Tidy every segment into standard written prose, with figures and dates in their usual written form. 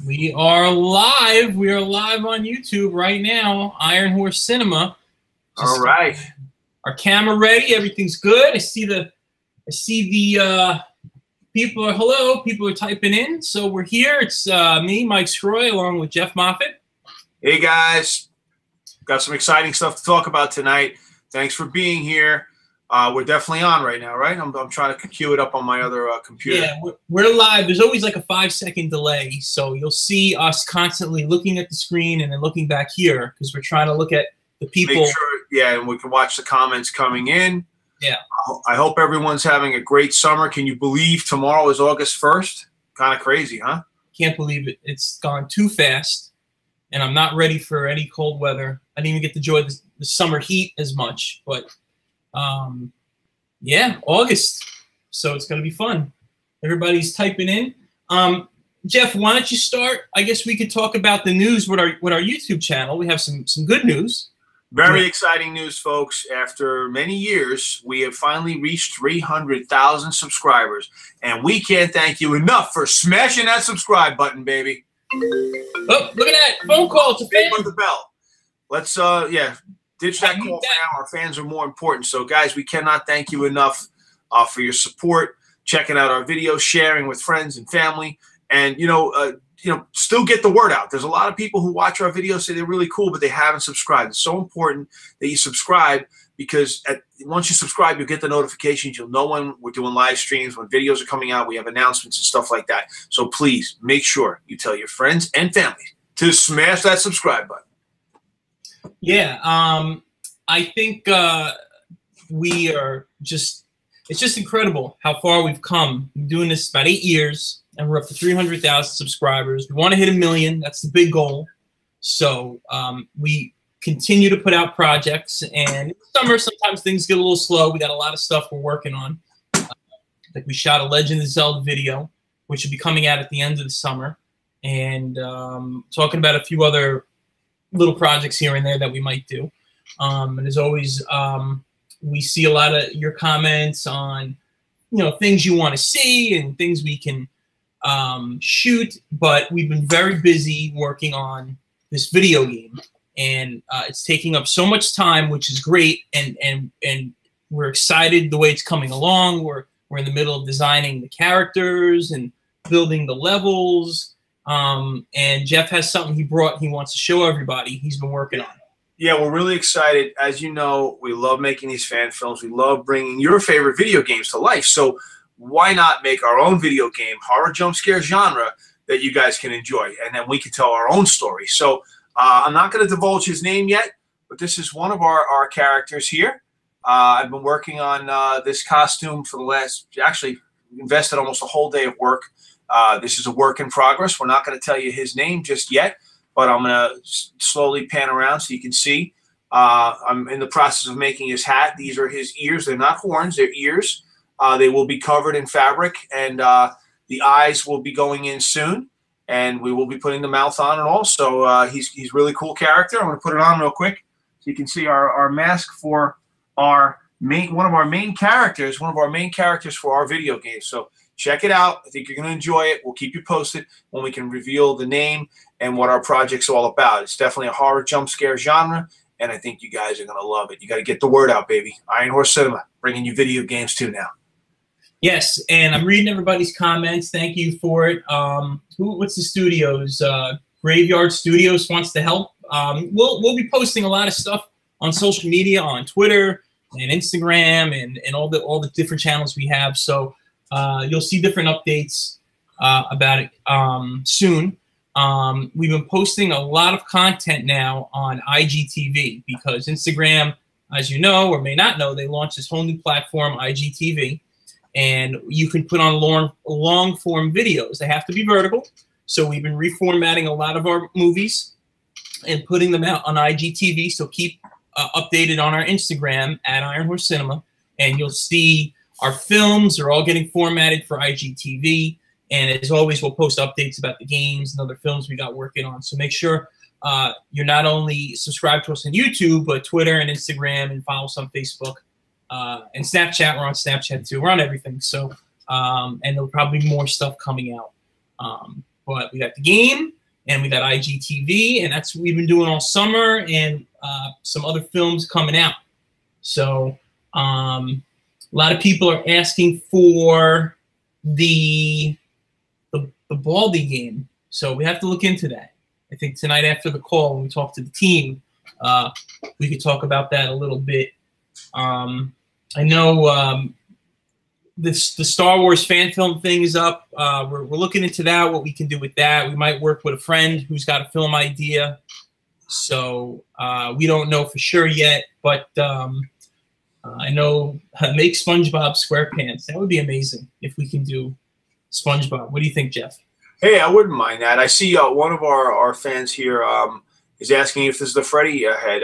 We are live. We are live on YouTube right now. Iron Horse Cinema. All right. Our camera ready. Everything's good. I see the people are hello. People are typing in. So we're here. It's me, Mike Scroy, along with Jeff Moffitt. Hey guys, got some exciting stuff to talk about tonight. Thanks for being here. We're definitely on right now, right? I'm trying to queue it up on my other computer. Yeah, we're live. There's always like a 5-second delay, so you'll see us constantly looking at the screen and then looking back here because we're trying to look at the people. Make sure, yeah, and we can watch the comments coming in. Yeah. I hope everyone's having a great summer. Can you believe tomorrow is August 1st? Kind of crazy, huh? Can't believe it. It's gone too fast, and I'm not ready for any cold weather. I didn't even get to enjoy the summer heat as much, but yeah, August. So it's going to be fun. Everybody's typing in. Jeff, why don't you start? I guess we could talk about the news with our YouTube channel. We have some good news. Very exciting news, folks. After many years, we have finally reached 300,000 subscribers, and we can't thank you enough for smashing that subscribe button, baby. Oh, look at that phone call. It's a fan. With the bell. Let's ditch that call for now. Our fans are more important. So, guys, we cannot thank you enough for your support, checking out our videos, sharing with friends and family, and still get the word out. There's a lot of people who watch our videos, say they're really cool, but they haven't subscribed. It's so important that you subscribe because once you subscribe, you'll get the notifications. You'll know when we're doing live streams, when videos are coming out. We have announcements and stuff like that. So please make sure you tell your friends and family to smash that subscribe button. Yeah, I think we are it's just incredible how far we've come. We've been doing this about 8 years, and we're up to 300,000 subscribers. We want to hit 1 million. That's the big goal. So we continue to put out projects, and in the summer, sometimes things get a little slow. We got a lot of stuff we're working on. Like we shot a Legend of Zelda video, which will be coming out at the end of the summer, and talking about a few other little projects here and there that we might do. And as always, we see a lot of your comments on, things you want to see and things we can shoot, but we've been very busy working on this video game, and it's taking up so much time, which is great, and we're excited the way it's coming along. We're in the middle of designing the characters and building the levels. And Jeff has something he wants to show everybody he's been working on. Yeah, we're really excited. As you know, we love making these fan films. We love bringing your favorite video games to life. So why not make our own video game, horror jump scare genre, that you guys can enjoy, and then we can tell our own story. So I'm not going to divulge his name yet, but this is one of our characters here. I've been working on this costume for the last, actually invested almost a whole day of work. This is a work in progress. We're not going to tell you his name just yet, but I'm going to slowly pan around so you can see. I'm in the process of making his hat. These are his ears. They're not horns. They're ears. They will be covered in fabric, and the eyes will be going in soon, and we will be putting the mouth on and all. So he's a really cool character. I'm going to put it on real quick so you can see our mask for one of our main characters for our video game. So check it out. I think you're going to enjoy it. We'll keep you posted when we can reveal the name and what our project's all about. It's definitely a horror jump scare genre, and I think you guys are going to love it. You got to get the word out, baby. Iron Horse Cinema, bringing you video games too now. Yes, and I'm reading everybody's comments. Thank you for it. What's the studios? Graveyard Studios wants to help. We'll be posting a lot of stuff on social media, on Twitter and Instagram, and all the different channels we have. So you'll see different updates about it soon. We've been posting a lot of content now on IGTV because Instagram, as you know or may not know, they launched this whole new platform, IGTV, and you can put on long form videos. They have to be vertical. So we've been reformatting a lot of our movies and putting them out on IGTV. So keep updated on our Instagram at Iron Horse Cinema, and you'll see our films are all getting formatted for IGTV. And as always, we'll post updates about the games and other films we got working on. So make sure you're not only subscribed to us on YouTube, but Twitter and Instagram, and follow us on Facebook and Snapchat. We're on Snapchat too. We're on everything. So and there'll probably be more stuff coming out. But we got the game, and we got IGTV, and that's what we've been doing all summer, and some other films coming out. So a lot of people are asking for the Baldy game. So we have to look into that. I think tonight after the call, when we talk to the team, we could talk about that a little bit. I know the Star Wars fan film thing is up. We're looking into that, what we can do with that. We might work with a friend who's got a film idea. So we don't know for sure yet, but I know make SpongeBob SquarePants. That would be amazing if we can do SpongeBob. What do you think, Jeff? Hey, I wouldn't mind that. I see one of our fans here is asking if this is the Freddy head.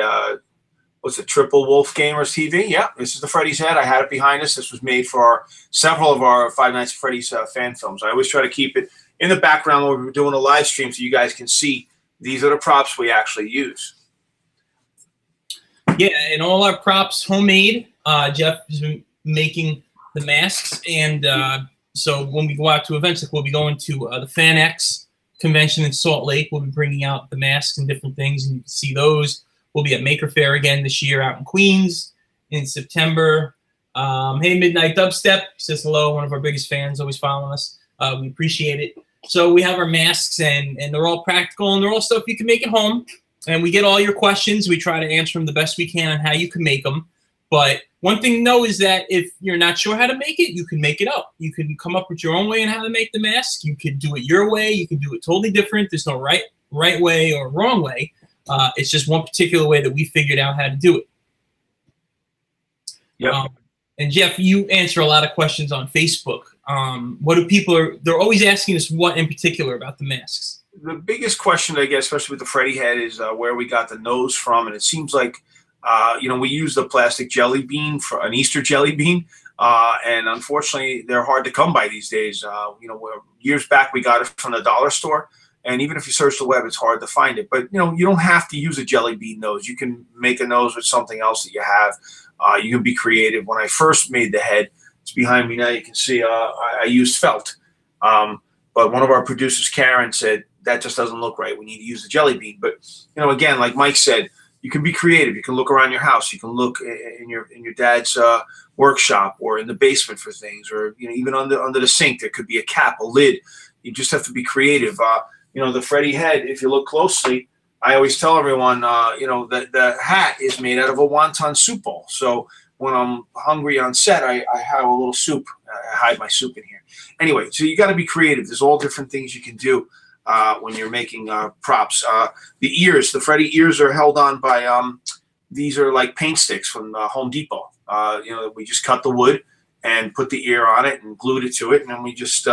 What's it, Triple Wolf Gamers TV? Yeah, this is the Freddy's head. I had it behind us. This was made for several of our Five Nights at Freddy's fan films. I always try to keep it in the background when we're doing a live stream so you guys can see these are the props we actually use. Yeah, and all our props homemade. Jeff has been making the masks, and so when we go out to events, like we'll be going to the FanX convention in Salt Lake. We'll be bringing out the masks and different things, and you can see those. We'll be at Maker Faire again this year out in Queens in September. Hey, Midnight Dubstep says hello. One of our biggest fans, always following us. We appreciate it. So we have our masks, and they're all practical, and they're all stuff you can make at home. And we get all your questions. We try to answer them the best we can on how you can make them. But one thing to know is that if you're not sure how to make it, you can make it up. You can come up with your own way on how to make the mask. You can do it your way. You can do it totally different. There's no right way or wrong way. It's just one particular way that we figured out how to do it. Yep. And Jeff, you answer a lot of questions on Facebook. What do people they're always asking us what in particular about the masks? The biggest question I get, especially with the Freddy head, is where we got the nose from. And it seems like, we use the plastic jelly bean for an Easter jelly bean. And unfortunately, they're hard to come by these days. Years back, we got it from the dollar store. And even if you search the web, it's hard to find it. But, you don't have to use a jelly bean nose. You can make a nose with something else that you have. You can be creative. When I first made the head, it's behind me now, you can see I used felt. But one of our producers, Karen, said, that just doesn't look right. We need to use the jelly bean. But, again, like Mike said, you can be creative. You can look around your house. You can look in your dad's workshop or in the basement for things, or even under the sink. There could be a cap, a lid. You just have to be creative. The Freddy head, if you look closely, I always tell everyone, that the hat is made out of a wonton soup bowl. So when I'm hungry on set, I have a little soup. I hide my soup in here. Anyway, so you got to be creative. There's all different things you can do when you're making props. The ears, the Freddy ears are held on by, these are like paint sticks from Home Depot. We just cut the wood and put the ear on it and glued it to it. And then we just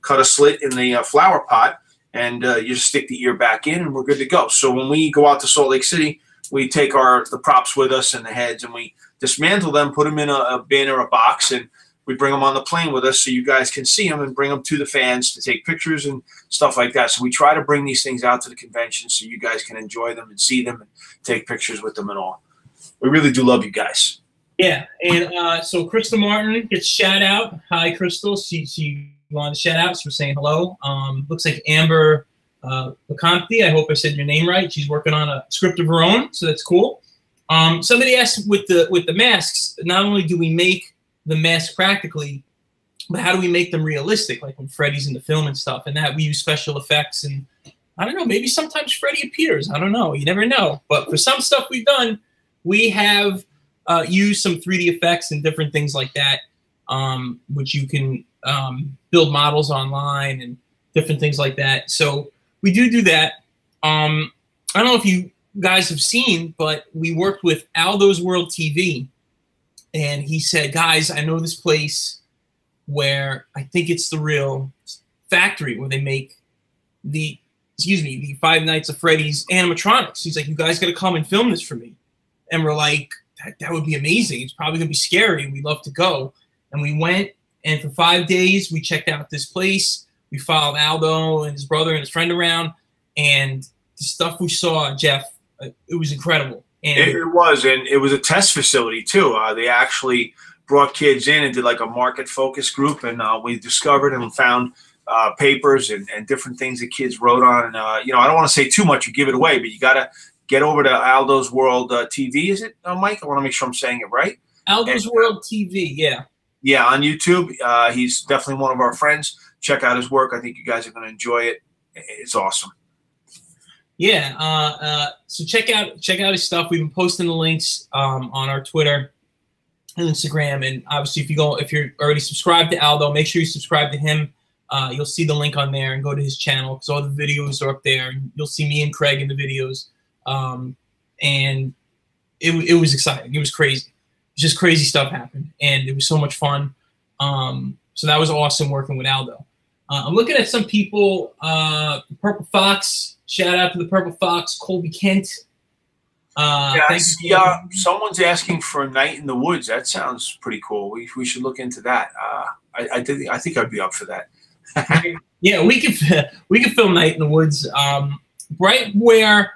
cut a slit in the flower pot. And you just stick the ear back in, and we're good to go. So when we go out to Salt Lake City, we take the props with us and the heads, and we dismantle them, put them in a bin or a box, and we bring them on the plane with us so you guys can see them and bring them to the fans to take pictures and stuff like that. So we try to bring these things out to the convention so you guys can enjoy them and see them and take pictures with them and all. We really do love you guys. Yeah, and so Crystal Martin gets shout out. Hi, Crystal. She wanted to shout out. So we're saying hello. Looks like Amber Laconte. I hope I said your name right. She's working on a script of her own, so that's cool. Somebody asked with the masks, not only do we make the mask practically, but how do we make them realistic, like when Freddy's in the film and stuff, and that we use special effects. And I don't know, maybe sometimes Freddy appears. I don't know. You never know. But for some stuff we've done, we have used some 3D effects and different things like that, which you can build models online and different things like that. So we do that. I don't know if you guys have seen, but we worked with Aldo's World TV, and he said, guys, I know this place where I think it's the real factory where they make the Five Nights at Freddy's animatronics. He's like, you guys got to come and film this for me. And we're like, that would be amazing. It's probably going to be scary. We'd love to go. And we went, and for 5 days, we checked out this place. We followed Aldo and his brother and his friend around, and the stuff we saw, Jeff, it was incredible. And it was, and it was a test facility too. They actually brought kids in and did like a market focus group, and we discovered and found papers and different things that kids wrote on. And, you know, I don't want to say too much or give it away, but you got to get over to Aldo's World TV. Is it, Mike? I want to make sure I'm saying it right. Aldo's World TV, yeah. Yeah, on YouTube. He's definitely one of our friends. Check out his work. I think you guys are going to enjoy it. It's awesome. Yeah. So check out his stuff. We've been posting the links on our Twitter and Instagram, and obviously if you're already subscribed to Aldo, make sure you subscribe to him. You'll see the link on there and go to his channel because all the videos are up there. You'll see me and Craig in the videos, and it was exciting. It was crazy. Just crazy stuff happened, and it was so much fun. So that was awesome working with Aldo. I'm looking at some people. Purple Fox. Shout out to the Purple Fox, Colby Kent. Someone's asking for a night in the woods. That sounds pretty cool. We should look into that. I think I'd be up for that. Yeah, we could film Night in the Woods. Right where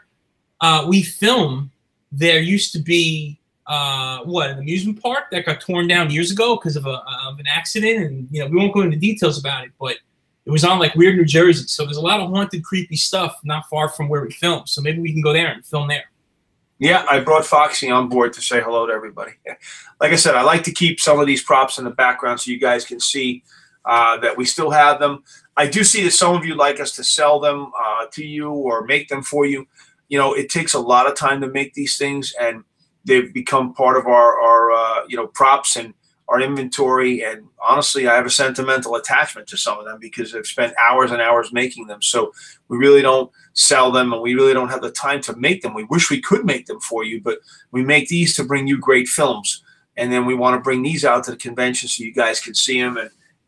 we film, there used to be an amusement park that got torn down years ago because of an accident, and you know we won't go into details about it, but it was on like Weird, New Jersey. So there's a lot of haunted, creepy stuff not far from where we film. So maybe we can go there and film there. Yeah, I brought Foxy on board to say hello to everybody. Like I said, I like to keep some of these props in the background so you guys can see that we still have them. I do see that some of you like us to sell them to you or make them for you. You know, it takes a lot of time to make these things, and they've become part of our props and our inventory. And honestly, I have a sentimental attachment to some of them because I've spent hours and hours making them. So we really don't sell them, and we really don't have the time to make them. We wish we could make them for you, but we make these to bring you great films. And then we want to bring these out to the convention so you guys can see them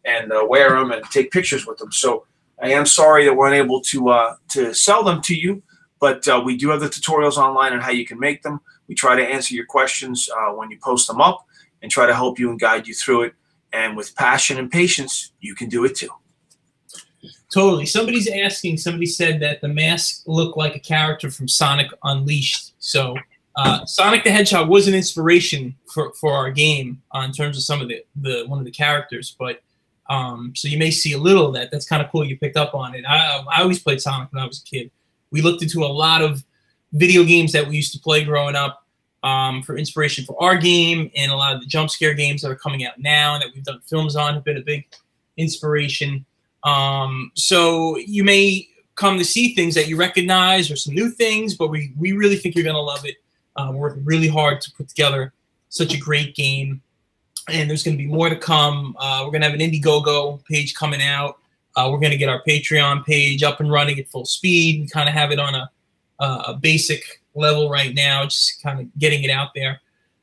and wear them and take pictures with them. So I am sorry that we're unable to sell them to you, but we do have the tutorials online on how you can make them. We try to answer your questions when you post them up and try to help you and guide you through it. And with passion and patience, you can do it too. Totally. Somebody's asking, somebody said that the mask looked like a character from Sonic Unleashed. So Sonic the Hedgehog was an inspiration for our game in terms of some of one of the characters. But so you may see a little of that. That's kind of cool you picked up on it. I always played Sonic when I was a kid. We looked into a lot of video games that we used to play growing up for inspiration for our game, and a lot of the jump scare games that are coming out now and that we've done films on have been a big inspiration. So you may come to see things that you recognize or some new things, but we really think you're going to love it. We're working really hard to put together such a great game, and there's going to be more to come. We're going to have an Indiegogo page coming out. We're going to get our Patreon page up and running at full speed. We kind of have it on a basic level right now, just kind of getting it out there.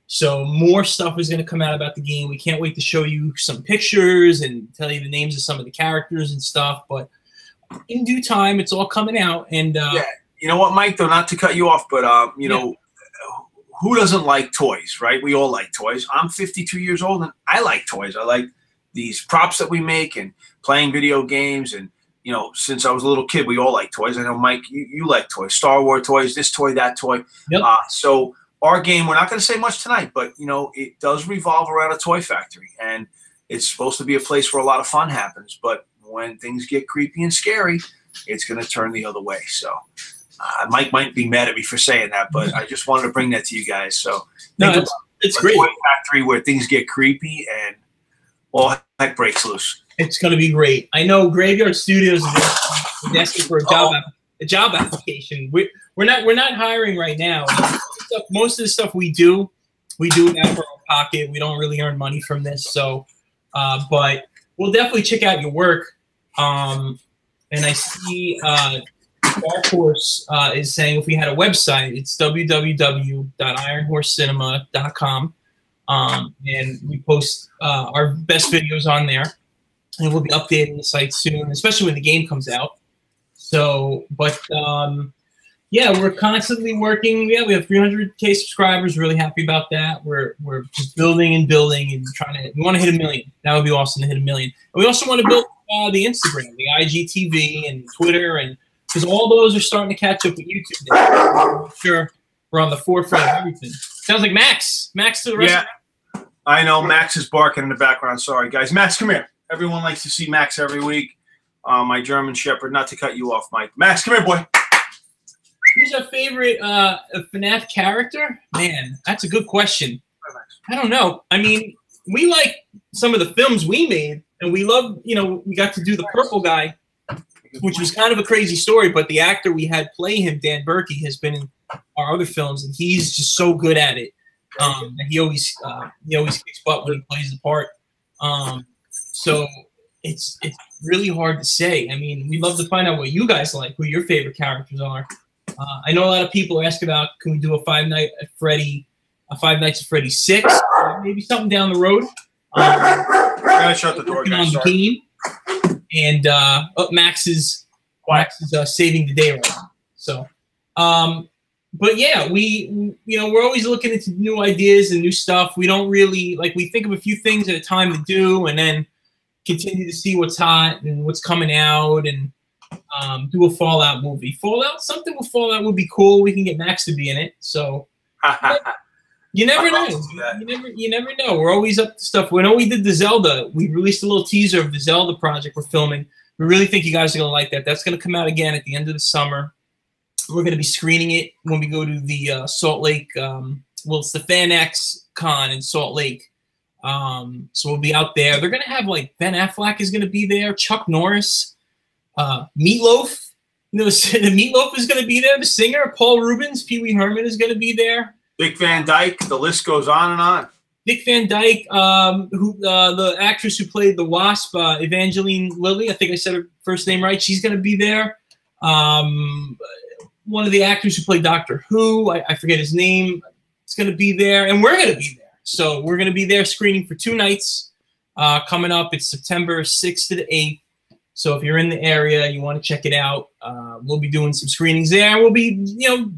So more stuff is going to come out about the game. We can't wait to show you some pictures and tell you the names of some of the characters and stuff. But in due time, it's all coming out. And yeah, you know what, Mike? Though not to cut you off, but you know, who doesn't like toys, right? We all like toys. I'm 52 years old, and I like toys. I like these props that we make and playing video games. And you know, since I was a little kid, we all like toys. I know, Mike, you like toys, Star Wars toys, this toy, that toy. Yep. So our game, we're not going to say much tonight, but, you know, it does revolve around a toy factory. And it's supposed to be a place where a lot of fun happens. But when things get creepy and scary, it's going to turn the other way. So Mike might be mad at me for saying that, but I just wanted to bring that to you guys. So no, it's great. Toy factory where things get creepy and all heck breaks loose. It's going to be great. I know Graveyard Studios is asking for a job application. We're not hiring right now. Most of the stuff we do it out of our own pocket. We don't really earn money from this. So, but we'll definitely check out your work. And I see Dark Horse is saying if we had a website, it's www.ironhorsecinema.com. And we post our best videos on there. And we'll be updating the site soon, especially when the game comes out. So, but yeah, we're constantly working. Yeah, we have 300K subscribers. Really happy about that. We're just building and building and we want to hit 1 million. That would be awesome to hit 1 million. And we also want to build the Instagram, the IGTV, and Twitter, and because all those are starting to catch up with YouTube now. I'm sure we're on the forefront of everything. Sounds like Max. Max to the rest. Yeah, I know Max is barking in the background. Sorry, guys. Max, come here. Everyone likes to see Max every week. my German Shepherd. Not to cut you off, Mike. Max, come here, boy. Who's our favorite FNAF character? Man, that's a good question. I don't know. I mean, we like some of the films we made, and we love, you know, we got to do the purple guy, which was kind of a crazy story, but the actor we had play him, Dan Berkey, has been in our other films, and he's just so good at it. And he always kicks butt when he plays the part. So it's really hard to say. I mean, we'd love to find out what you guys like, who your favorite characters are. I know a lot of people ask about, can we do a Five Nights at Freddy 6, maybe something down the road. Gotta shut the door, guys. Sorry. And Max is saving the day right now. So, but yeah, we're always looking into new ideas and new stuff. We don't really we think of a few things at a time to do, and then continue to see what's hot and what's coming out, and do a Fallout movie. Something with Fallout would be cool. We can get Max to be in it. So you never know. You never know. We're always up to stuff. When we did the Zelda, we released a little teaser of the Zelda project we're filming. We really think you guys are gonna like that. That's gonna come out again at the end of the summer. We're going to be screening it when we go to the Salt Lake. It's the FanX Con in Salt Lake. So we'll be out there. They're going to have Ben Affleck is going to be there, Chuck Norris, Meatloaf. The Meatloaf is going to be there. The singer Paul Rubens, Pee Wee Herman is going to be there. Dick Van Dyke. The list goes on and on. Dick Van Dyke, the actress who played the Wasp, Evangeline Lilly. I think I said her first name right. She's going to be there. One of the actors who played Doctor Who, I forget his name, is going to be there, and we're going to be there. So we're going to be there screening for 2 nights coming up. It's September 6th to the 8th. So if you're in the area, you want to check it out, we'll be doing some screenings there. We'll be,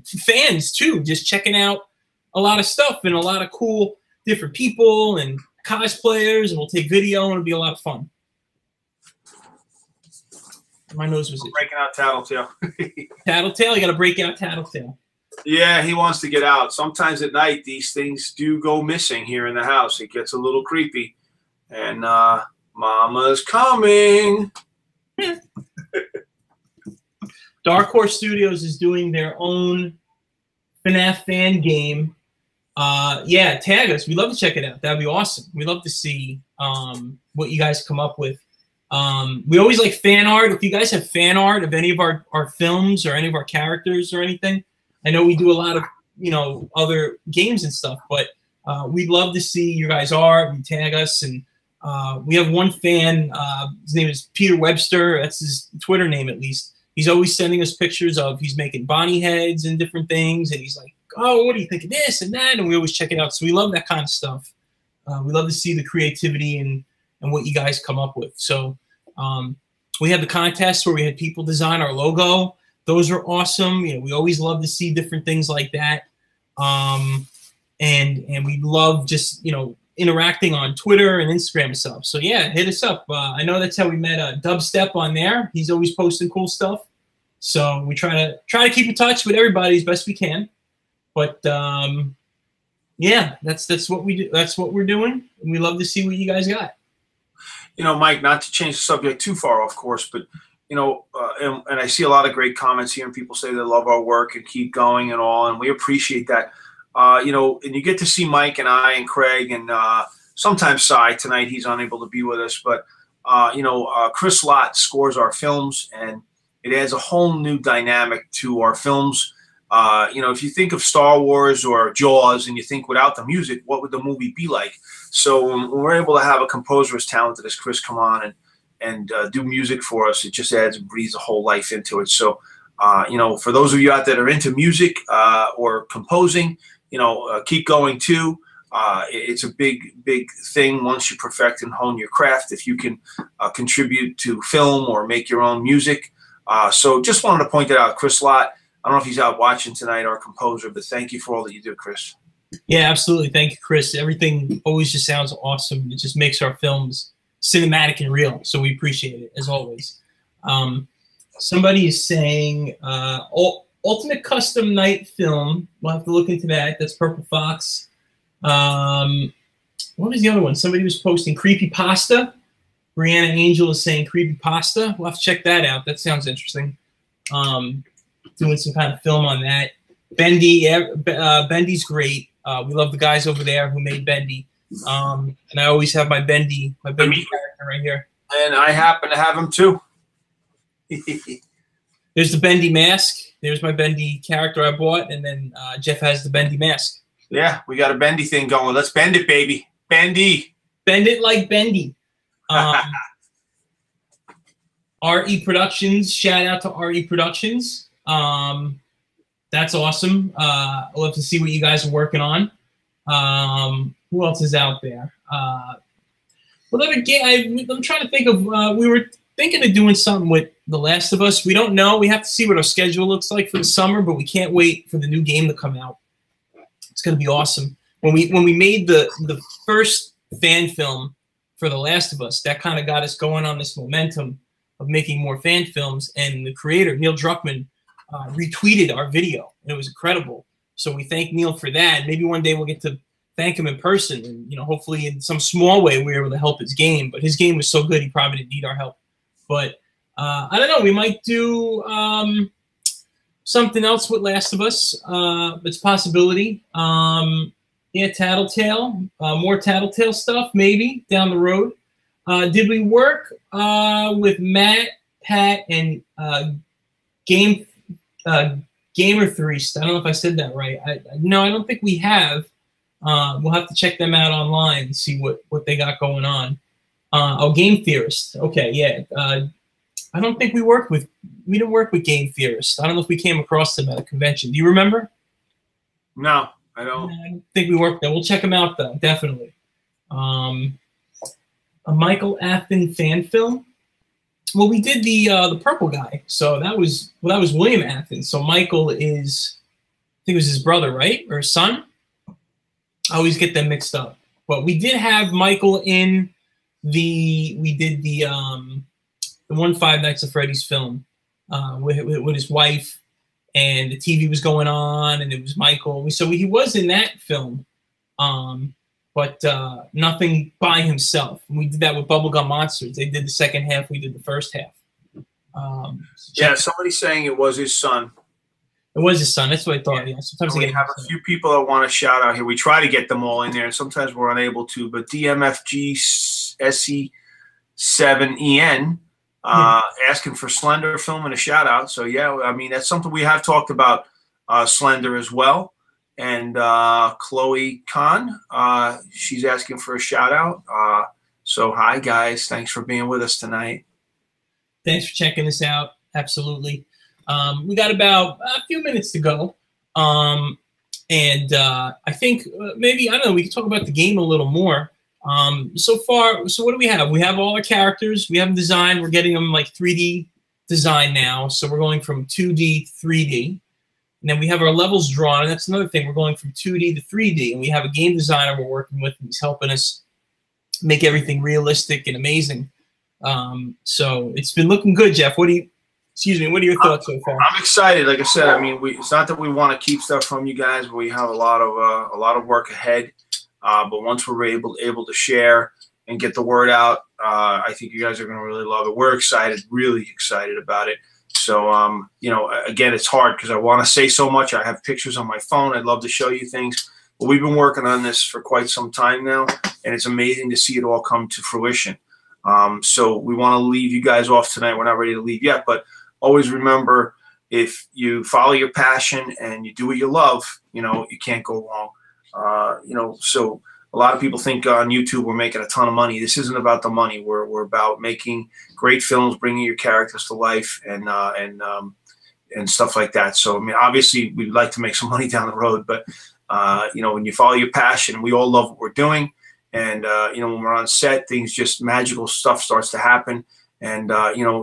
fans too, just checking out a lot of stuff and a lot of cool different people and cosplayers, and we'll take video, and it'll be a lot of fun. My nose was breaking out Tattletale. Tattletale? You got to break out Tattletale. Yeah, he wants to get out. Sometimes at night, these things do go missing here in the house. It gets a little creepy. And Mama's coming. Dark Horse Studios is doing their own FNAF fan game. Yeah, tag us. We'd love to check it out. That'd be awesome. We'd love to see what you guys come up with. We always like fan art. If you guys have fan art of any of our films or any of our characters or anything, I know we do a lot of other games and stuff, but we'd love to see your guys' art and tag us. And we have one fan, his name is Peter Webster. That's his Twitter name, at least. He's always sending us pictures of, he's making Bonnie heads and different things, and he's like, oh, what do you think of this and that? And we always check it out. So we love that kind of stuff. We love to see the creativity and what you guys come up with. So we had the contest where we had people design our logo. Those are awesome. We always love to see different things like that. And we love just, interacting on Twitter and Instagram and stuff. So yeah, hit us up. I know that's how we met Dubstep on there. He's always posting cool stuff. So we try to keep in touch with everybody as best we can. But yeah, that's what we do. That's what we're doing. And we love to see what you guys got. Mike, not to change the subject too far, of course, but, and I see a lot of great comments here, and people say they love our work and keep going and all, and we appreciate that. And you get to see Mike and I and Craig and sometimes Cy. Tonight he's unable to be with us, but, Chris Lott scores our films, and it adds a whole new dynamic to our films. If you think of Star Wars or Jaws and you think without the music, what would the movie be like? So when we're able to have a composer as talented as Chris come on and do music for us, it just adds and breathes a whole life into it. So, for those of you out there that are into music or composing, keep going too. It's a big thing once you perfect and hone your craft, if you can contribute to film or make your own music. So just wanted to point that out. Chris Lott, I don't know if he's out watching tonight, our composer, but thank you for all that you do, Chris. Yeah, absolutely. Thank you, Chris. Everything always just sounds awesome. It just makes our films cinematic and real. So we appreciate it, as always. Somebody is saying Ultimate Custom Night Film. We'll have to look into that. That's Purple Fox. What was the other one? Somebody was posting Creepy Pasta. Brianna Angel is saying creepypasta. We'll have to check that out. That sounds interesting. Doing some kind of film on that. Bendy, Bendy's great. We love the guys over there who made Bendy. And I always have my Bendy character right here. And I happen to have him too. There's the Bendy mask. There's my Bendy character I bought, and then Jeff has the Bendy mask. Yeah, we got a Bendy thing going. Let's bend it, baby. Bendy. Bend it like Bendy. RE Productions. Shout out to RE Productions. That's awesome. I'd love to see what you guys are working on. Who else is out there? What other game? I'm trying to think of. We were thinking of doing something with The Last of Us. We don't know. We have to see what our schedule looks like for the summer, but we can't wait for the new game to come out. It's going to be awesome. When we made the first fan film for The Last of Us, that kind of got us going on this momentum of making more fan films. And the creator, Neil Druckmann, retweeted our video, and it was incredible. So we thank Neil for that. Maybe one day we'll get to thank him in person, and hopefully in some small way we were able to help his game. But his game was so good, he probably didn't need our help. But I don't know. We might do something else with Last of Us. It's a possibility. Yeah, Tattletale. More Tattletale stuff maybe down the road. Did we work with Matt, Pat, and Gamer Threest? I don't know if I said that right. No, I don't think we have. We'll have to check them out online and see what they got going on. Game Theorist. Okay, yeah. I don't think we didn't work with Game Theorist. I don't know if we came across them at a convention. Do you remember? No, I don't. I don't think we worked there. We'll check them out though, definitely. A Michael Afton fan film. Well, we did the purple guy, so that was William Afton. So Michael is, I think it was his brother, right, or his son? I always get them mixed up. But we did have Michael in we did the one Five Nights at Freddy's film with his wife, and the TV was going on, and it was Michael. So he was in that film, but nothing by himself. And we did that with Bubblegum Monsters. They did the second half. We did the first half. Yeah, somebody's saying it was his son. It was his son. That's what I thought. Yeah. Sometimes we have a few people that want to shout out here. We try to get them all in there, and sometimes we're unable to. But DMFG SE7EN asking for Slender film and a shout out. So yeah, I mean that's something we have talked about. Slender as well, and Chloe Khan. She's asking for a shout out. So hi guys, thanks for being with us tonight. Thanks for checking us out. Absolutely. We got about a few minutes to go. I think maybe, I don't know, we can talk about the game a little more. So far, so what do we have? We have all our characters. We have them designed. We're getting them like 3D design now. So we're going from 2D, 3D. And then we have our levels drawn. And that's another thing. We're going from 2D to 3D. And we have a game designer we're working with. And he's helping us make everything realistic and amazing. So it's been looking good, Jeff. What are your thoughts so far? I'm excited. Like I said, I mean, it's not that we want to keep stuff from you guys, but we have a lot of work ahead. But once we're able to share and get the word out, I think you guys are going to really love it. We're excited, really excited about it. So, again, it's hard because I want to say so much. I have pictures on my phone. I'd love to show you things. But we've been working on this for quite some time now, and it's amazing to see it all come to fruition. So we want to leave you guys off tonight. We're not ready to leave yet, but always remember, if you follow your passion and you do what you love, you can't go wrong. So a lot of people think on YouTube we're making a ton of money. This isn't about the money. We're about making great films, bringing your characters to life, and stuff like that. So I mean, obviously we'd like to make some money down the road, but when you follow your passion, we all love what we're doing. And, when we're on set, things just magical stuff starts to happen. And,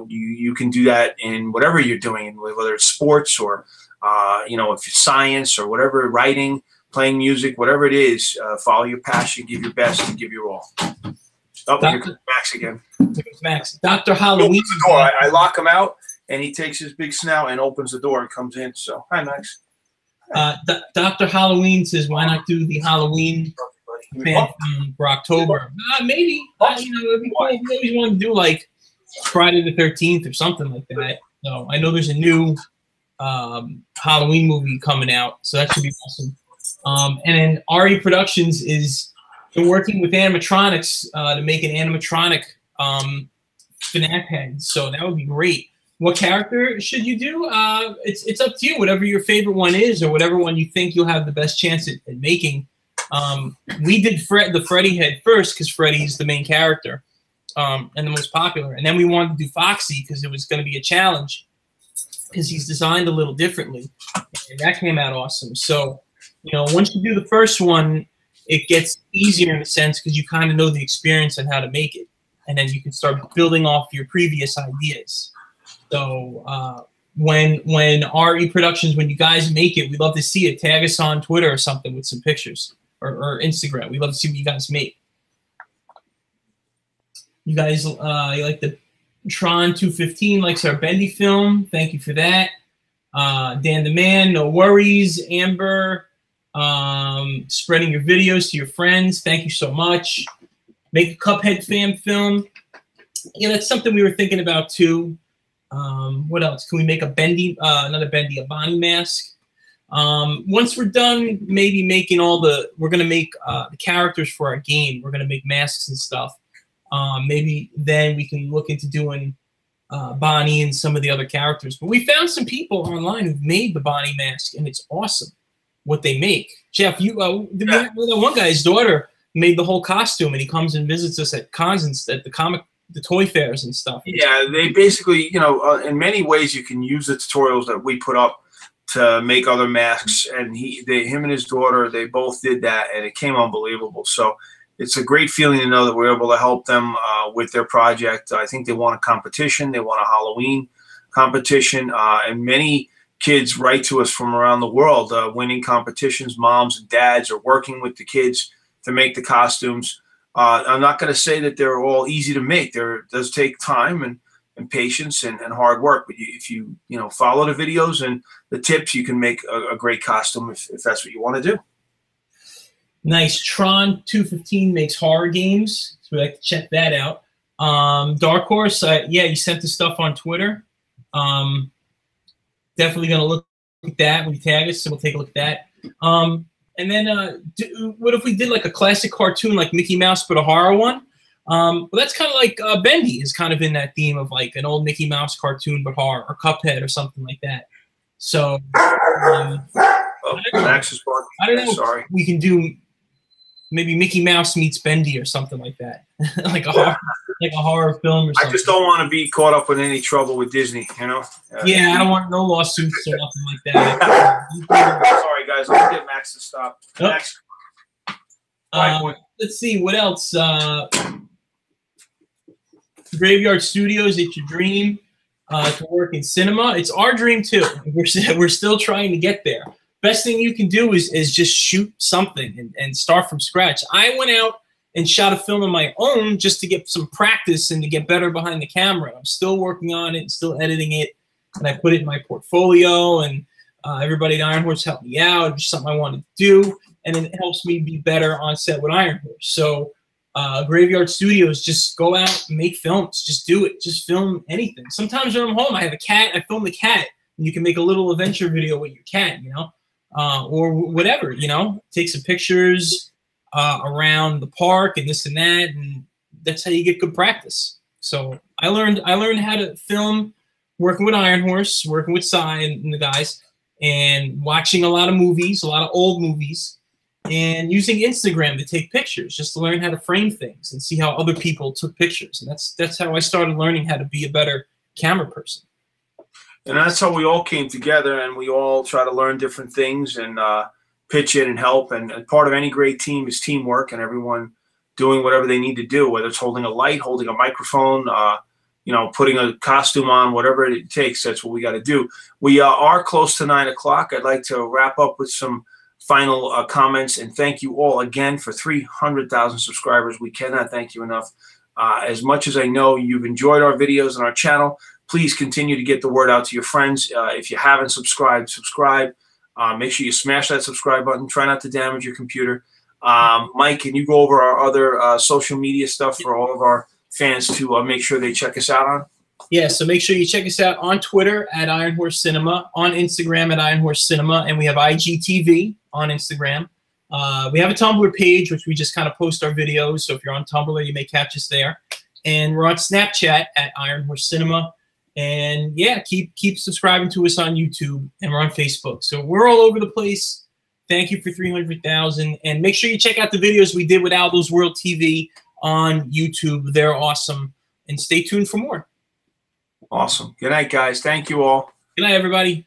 you can do that in whatever you're doing, whether it's sports or, if it's science or whatever, writing, playing music, whatever it is, follow your passion, give your best, and give your all. Oh, here comes Max again. Here's Max. Dr. Halloween. The door. I lock him out, and he takes his big snout and opens the door and comes in. So, hi, Max. Dr. Halloween says, why not do the Halloween fan film for October. Maybe. You know, it'd be cool. Maybe want to do like Friday the 13th or something like that. So I know there's a new Halloween movie coming out, so that should be awesome. And then RE Productions is been working with animatronics to make an animatronic FNAF head. So that would be great. What character should you do? It's up to you. Whatever your favorite one is, or whatever one you think you'll have the best chance at making. We did the Freddy head first because Freddy's the main character and the most popular. And then we wanted to do Foxy because it was going to be a challenge because he's designed a little differently. And that came out awesome. So, you know, once you do the first one, it gets easier in a sense because you kind of know the experience and how to make it. And then you can start building off your previous ideas. So when RE Productions, when you guys make it, we'd love to see it. Tag us on Twitter or something with some pictures or Instagram. We'd love to see what you guys make. You guys, you like the Tron 215 likes our Bendy film. Thank you for that. Dan the Man, no worries. Amber, spreading your videos to your friends. Thank you so much. Make a Cuphead fan film. Yeah, that's something we were thinking about too. What else? Can we make a Bendy, not a Bendy, a Bonnie mask? Once we're done, maybe making we're going to make the characters for our game. We're going to make masks and stuff. Maybe then we can look into doing Bonnie and some of the other characters. But we found some people online who've made the Bonnie mask, and it's awesome what they make. Jeff, that one guy's daughter made the whole costume, and he comes and visits us at cons and at the toy fairs and stuff. Yeah, they basically, you know, in many ways you can use the tutorials that we put up to make other masks, and him and his daughter, they both did that, and it came unbelievable. So it's a great feeling to know that we're able to help them with their project. I think they won a competition. They won a Halloween competition, and many kids write to us from around the world, winning competitions. Moms and dads are working with the kids to make the costumes. I'm not going to say that they're all easy to make. It does take time and patience and hard work. But if you follow the videos and the tips, you can make a great costume if that's what you want to do. Nice. Tron 215 makes horror games, so we like to check that out. Dark Horse, yeah, you sent the stuff on Twitter. Definitely going to look at that when you tag us, so we'll take a look at that. And then what if we did like a classic cartoon like Mickey Mouse, but a horror one? Well, that's kind of like Bendy is kind of in that theme of like an old Mickey Mouse cartoon, but horror, or Cuphead or something like that. So Max is barking. I don't know. Sorry. We can do maybe Mickey Mouse meets Bendy or something like that, like a horror film or something. I just don't want to be caught up in any trouble with Disney, you know? Yeah, I don't want no lawsuits or nothing like that. Sorry, guys. Let me get Max to stop. Oh. Max. Let's see, what else? Graveyard Studios, it's your dream to work in cinema. It's our dream, too. We're still trying to get there. Best thing you can do is just shoot something and start from scratch. I went out and shot a film on my own just to get some practice and to get better behind the camera. I'm still working on it, still editing it, and I put it in my portfolio, and everybody at Iron Horse helped me out. It's just something I wanted to do, and it helps me be better on set with Iron Horse. So Graveyard Studios, just go out and make films. Just do it. Just film anything. Sometimes when I'm home, I have a cat. I film the cat, and you can make a little adventure video with your cat, you know? Or whatever, you know, take some pictures around the park and this and that, and that's how you get good practice. So I learned how to film working with Iron Horse, working with Cy and the guys, and watching a lot of movies, a lot of old movies, and using Instagram to take pictures, just to learn how to frame things and see how other people took pictures. And that's how I started learning how to be a better camera person. And that's how we all came together, and we all try to learn different things and pitch in and help. And part of any great team is teamwork, and everyone doing whatever they need to do, whether it's holding a light, holding a microphone, putting a costume on, whatever it takes. That's what we got to do. We are close to 9 o'clock. I'd like to wrap up with some final comments, and thank you all again for 300,000 subscribers. We cannot thank you enough. As much as I know you've enjoyed our videos on our channel, please continue to get the word out to your friends. If you haven't subscribed, subscribe. Make sure you smash that subscribe button. Try not to damage your computer. Mike, can you go over our other social media stuff for all of our fans to make sure they check us out on? Yeah, so make sure you check us out on Twitter at Iron Horse Cinema, on Instagram at Iron Horse Cinema, and we have IGTV on Instagram. We have a Tumblr page, which we just kind of post our videos, so if you're on Tumblr, you may catch us there. And we're on Snapchat at Iron Horse Cinema. And yeah, keep subscribing to us on YouTube, and we're on Facebook. So we're all over the place. Thank you for 300,000. And make sure you check out the videos we did with Aldo's World TV on YouTube. They're awesome. And stay tuned for more. Awesome. Good night, guys. Thank you all. Good night, everybody.